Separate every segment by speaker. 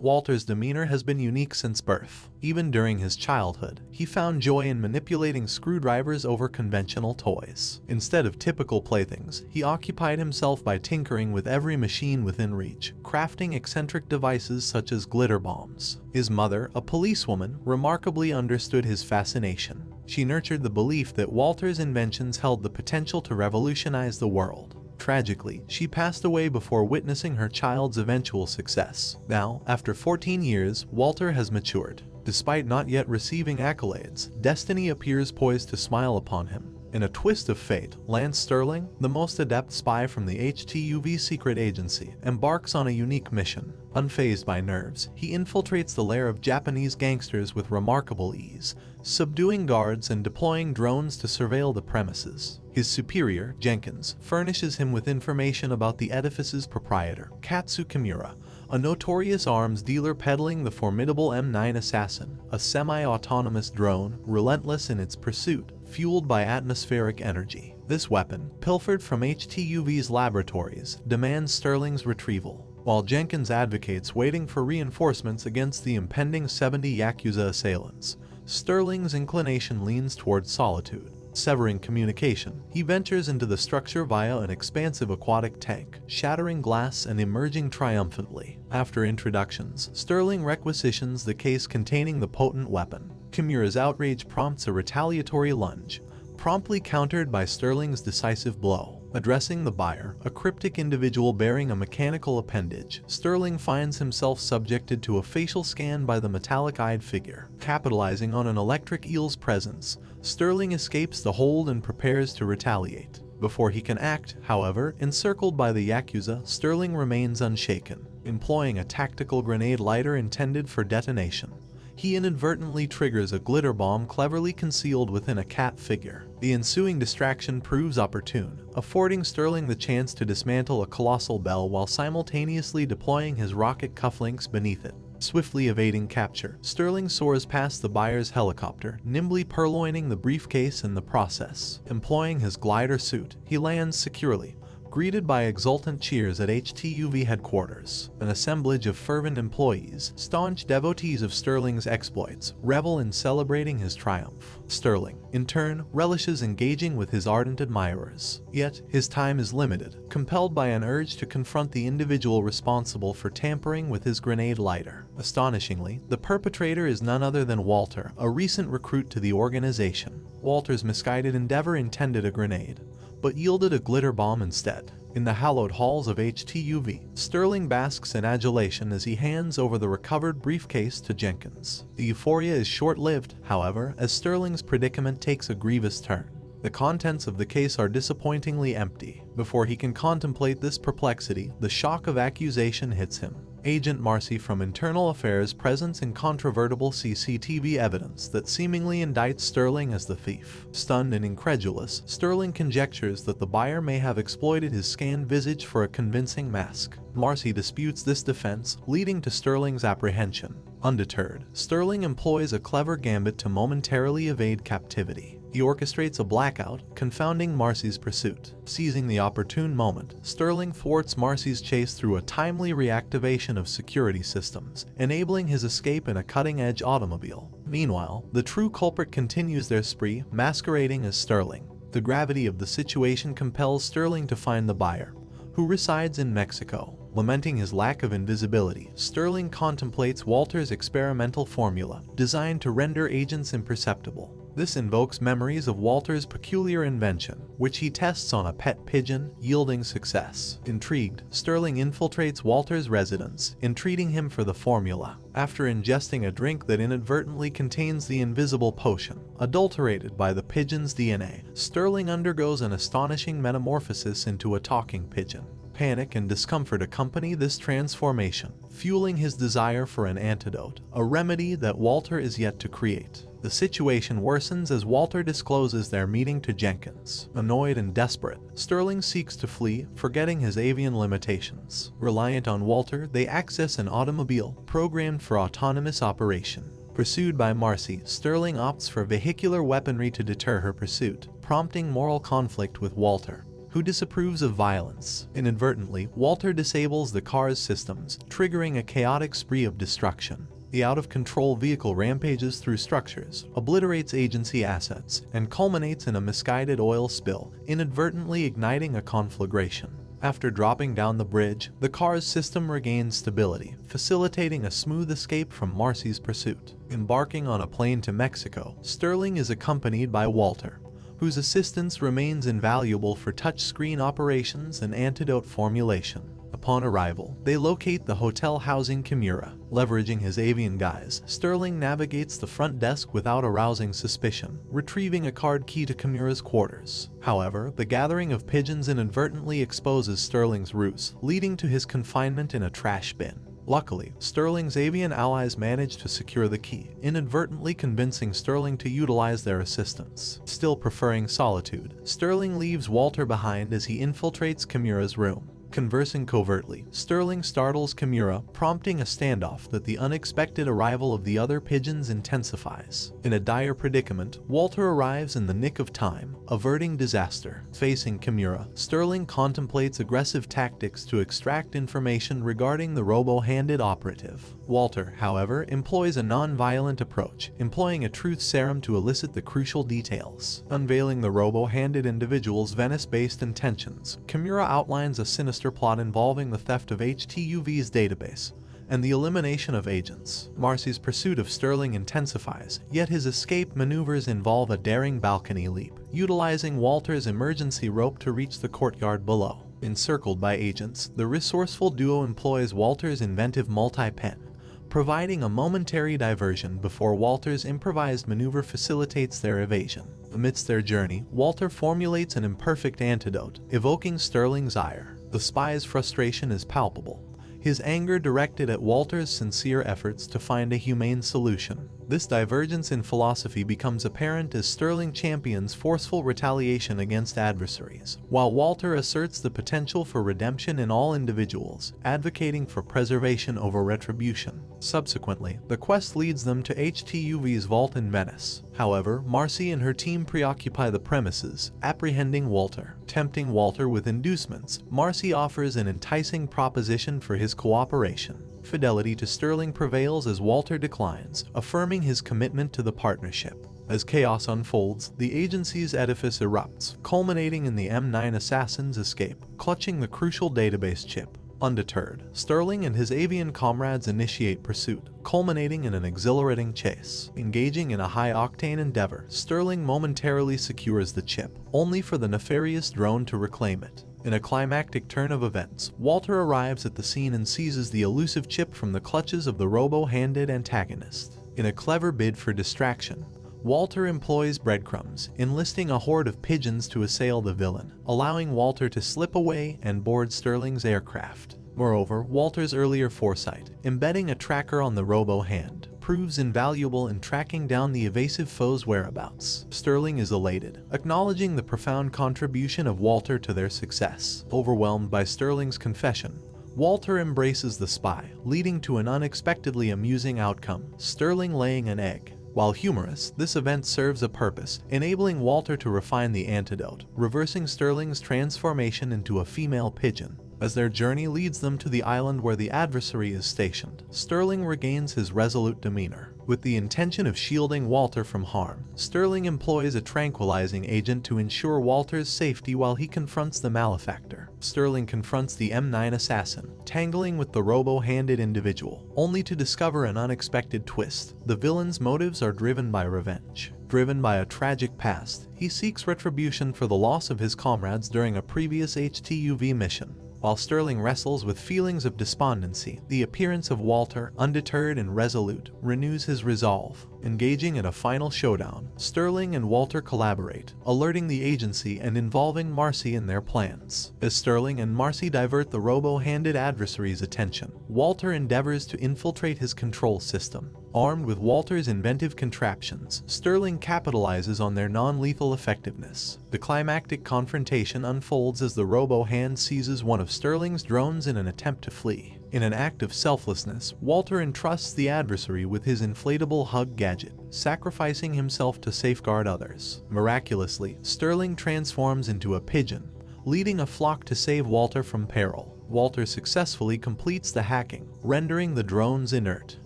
Speaker 1: Walter's demeanor has been unique since birth. Even during his childhood, he found joy in manipulating screwdrivers over conventional toys. Instead of typical playthings, he occupied himself by tinkering with every machine within reach, crafting eccentric devices such as glitter bombs. His mother, a policewoman, remarkably understood his fascination. She nurtured the belief that Walter's inventions held the potential to revolutionize the world. Tragically, she passed away before witnessing her child's eventual success. Now, after 14 years, Walter has matured. Despite not yet receiving accolades, destiny appears poised to smile upon him. In a twist of fate, Lance Sterling, the most adept spy from the HTUV secret agency, embarks on a unique mission. Unfazed by nerves, he infiltrates the lair of Japanese gangsters with remarkable ease, subduing guards and deploying drones to surveil the premises. His superior, Jenkins, furnishes him with information about the edifice's proprietor, Katsu Kimura, a notorious arms dealer peddling the formidable M9 Assassin, a semi-autonomous drone, relentless in its pursuit, fueled by atmospheric energy. This weapon, pilfered from HTUV's laboratories, demands Sterling's retrieval, while Jenkins advocates waiting for reinforcements against the impending 70 Yakuza assailants. Sterling's inclination leans towards solitude. Severing communication, he ventures into the structure via an expansive aquatic tank, shattering glass and emerging triumphantly. After introductions, Sterling requisitions the case containing the potent weapon. Kimura's outrage prompts a retaliatory lunge, promptly countered by Sterling's decisive blow. Addressing the buyer, a cryptic individual bearing a mechanical appendage, Sterling finds himself subjected to a facial scan by the metallic-eyed figure. Capitalizing on an electric eel's presence, Sterling escapes the hold and prepares to retaliate. Before he can act, however, encircled by the Yakuza, Sterling remains unshaken. Employing a tactical grenade lighter intended for detonation, he inadvertently triggers a glitter bomb cleverly concealed within a cat figure. The ensuing distraction proves opportune, affording Sterling the chance to dismantle a colossal bell while simultaneously deploying his rocket cufflinks beneath it. Swiftly evading capture, Sterling soars past the buyer's helicopter, nimbly purloining the briefcase in the process. Employing his glider suit, he lands securely, greeted by exultant cheers at HTUV headquarters. An assemblage of fervent employees, staunch devotees of Sterling's exploits, revel in celebrating his triumph. Sterling, in turn, relishes engaging with his ardent admirers. Yet, his time is limited, compelled by an urge to confront the individual responsible for tampering with his grenade lighter. Astonishingly, the perpetrator is none other than Walter, a recent recruit to the organization. Walter's misguided endeavor intended a grenade, but yielded a glitter bomb instead. In the hallowed halls of HTUV, Sterling basks in adulation as he hands over the recovered briefcase to Jenkins. The euphoria is short-lived, however, as Sterling's predicament takes a grievous turn. The contents of the case are disappointingly empty. Before he can contemplate this perplexity, the shock of accusation hits him. Agent Marcy from Internal Affairs presents incontrovertible CCTV evidence that seemingly indicts Sterling as the thief. Stunned and incredulous, Sterling conjectures that the buyer may have exploited his scanned visage for a convincing mask. Marcy disputes this defense, leading to Sterling's apprehension. Undeterred, Sterling employs a clever gambit to momentarily evade captivity. He orchestrates a blackout, confounding Marcy's pursuit. Seizing the opportune moment, Sterling thwarts Marcy's chase through a timely reactivation of security systems, enabling his escape in a cutting-edge automobile. Meanwhile, the true culprit continues their spree, masquerading as Sterling. The gravity of the situation compels Sterling to find the buyer, who resides in Mexico. Lamenting his lack of invisibility, Sterling contemplates Walter's experimental formula, designed to render agents imperceptible. This invokes memories of Walter's peculiar invention, which he tests on a pet pigeon, yielding success. Intrigued, Sterling infiltrates Walter's residence, entreating him for the formula. After ingesting a drink that inadvertently contains the invisible potion, adulterated by the pigeon's DNA, Sterling undergoes an astonishing metamorphosis into a talking pigeon. Panic and discomfort accompany this transformation, fueling his desire for an antidote, a remedy that Walter is yet to create. The situation worsens as Walter discloses their meeting to Jenkins. Annoyed and desperate, Sterling seeks to flee, forgetting his avian limitations. Reliant on Walter, they access an automobile programmed for autonomous operation. Pursued by Marcy, Sterling opts for vehicular weaponry to deter her pursuit, prompting moral conflict with Walter. who disapproves of violence. Inadvertently, Walter disables the car's systems, triggering a chaotic spree of destruction. The out-of-control vehicle rampages through structures, obliterates agency assets, and culminates in a misguided oil spill, inadvertently igniting a conflagration. After dropping down the bridge, the car's system regains stability, facilitating a smooth escape from Marcy's pursuit. Embarking on a plane to Mexico, Sterling is accompanied by Walter, whose assistance remains invaluable for touchscreen operations and antidote formulation. Upon arrival, they locate the hotel housing Kimura. Leveraging his avian guise, Sterling navigates the front desk without arousing suspicion, retrieving a card key to Kimura's quarters. However, the gathering of pigeons inadvertently exposes Sterling's ruse, leading to his confinement in a trash bin. Luckily, Sterling's avian allies manage to secure the key, inadvertently convincing Sterling to utilize their assistance. Still preferring solitude, Sterling leaves Walter behind as he infiltrates Kimura's room. Conversing covertly, Sterling startles Kimura, prompting a standoff that the unexpected arrival of the other pigeons intensifies. In a dire predicament, Walter arrives in the nick of time, averting disaster. Facing Kimura, Sterling contemplates aggressive tactics to extract information regarding the robo-handed operative. Walter, however, employs a non-violent approach, employing a truth serum to elicit the crucial details. Unveiling the robo-handed individual's Venice-based intentions, Kimura outlines a sinister plot involving the theft of HTUV's database and the elimination of agents. Marcy's pursuit of Sterling intensifies, yet his escape maneuvers involve a daring balcony leap, utilizing Walter's emergency rope to reach the courtyard below. Encircled by agents, the resourceful duo employs Walter's inventive multi-pen, providing a momentary diversion before Walter's improvised maneuver facilitates their evasion. Amidst their journey, Walter formulates an imperfect antidote, evoking Sterling's ire. The spy's frustration is palpable, his anger directed at Walter's sincere efforts to find a humane solution. This divergence in philosophy becomes apparent as Sterling champions forceful retaliation against adversaries, while Walter asserts the potential for redemption in all individuals, advocating for preservation over retribution. Subsequently, the quest leads them to HTUV's vault in Venice. However, Marcy and her team preoccupy the premises, apprehending Walter. Tempting Walter with inducements, Marcy offers an enticing proposition for his cooperation. Fidelity to Sterling prevails as Walter declines, affirming his commitment to the partnership. As chaos unfolds, the agency's edifice erupts, culminating in the M9 assassin's escape, clutching the crucial database chip. Undeterred, Sterling and his avian comrades initiate pursuit, culminating in an exhilarating chase. Engaging in a high-octane endeavor, Sterling momentarily secures the chip, only for the nefarious drone to reclaim it. In a climactic turn of events, Walter arrives at the scene and seizes the elusive chip from the clutches of the robo-handed antagonist. In a clever bid for distraction, Walter employs breadcrumbs, enlisting a horde of pigeons to assail the villain, allowing Walter to slip away and board Sterling's aircraft. Moreover, Walter's earlier foresight, embedding a tracker on the robo-hand, proves invaluable in tracking down the evasive foe's whereabouts. Sterling is elated, acknowledging the profound contribution of Walter to their success. Overwhelmed by Sterling's confession, Walter embraces the spy, leading to an unexpectedly amusing outcome, Sterling laying an egg. While humorous, this event serves a purpose, enabling Walter to refine the antidote, reversing Sterling's transformation into a female pigeon. As their journey leads them to the island where the adversary is stationed, Sterling regains his resolute demeanor. With the intention of shielding Walter from harm, Sterling employs a tranquilizing agent to ensure Walter's safety while he confronts the malefactor. Sterling confronts the M9 assassin, tangling with the robo-handed individual, only to discover an unexpected twist. The villain's motives are driven by revenge. Driven by a tragic past, he seeks retribution for the loss of his comrades during a previous HTUV mission. While Sterling wrestles with feelings of despondency, the appearance of Walter, undeterred and resolute, renews his resolve. Engaging in a final showdown, Sterling and Walter collaborate, alerting the agency and involving Marcy in their plans. As Sterling and Marcy divert the robo-handed adversary's attention, Walter endeavors to infiltrate his control system. Armed with Walter's inventive contraptions, Sterling capitalizes on their non-lethal effectiveness. The climactic confrontation unfolds as the robo-hand seizes one of Sterling's drones in an attempt to flee. In an act of selflessness, Walter entrusts the adversary with his inflatable hug gadget, sacrificing himself to safeguard others. Miraculously, Sterling transforms into a pigeon, leading a flock to save Walter from peril. Walter successfully completes the hacking, rendering the drones inert.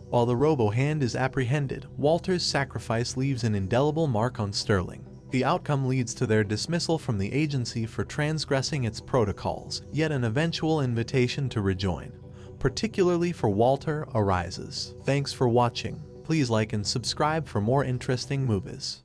Speaker 1: While the robo-hand is apprehended, Walter's sacrifice leaves an indelible mark on Sterling. The outcome leads to their dismissal from the agency for transgressing its protocols, yet an eventual invitation to rejoin, particularly for Walter, arises. Thanks for watching. Please like and subscribe for more interesting movies.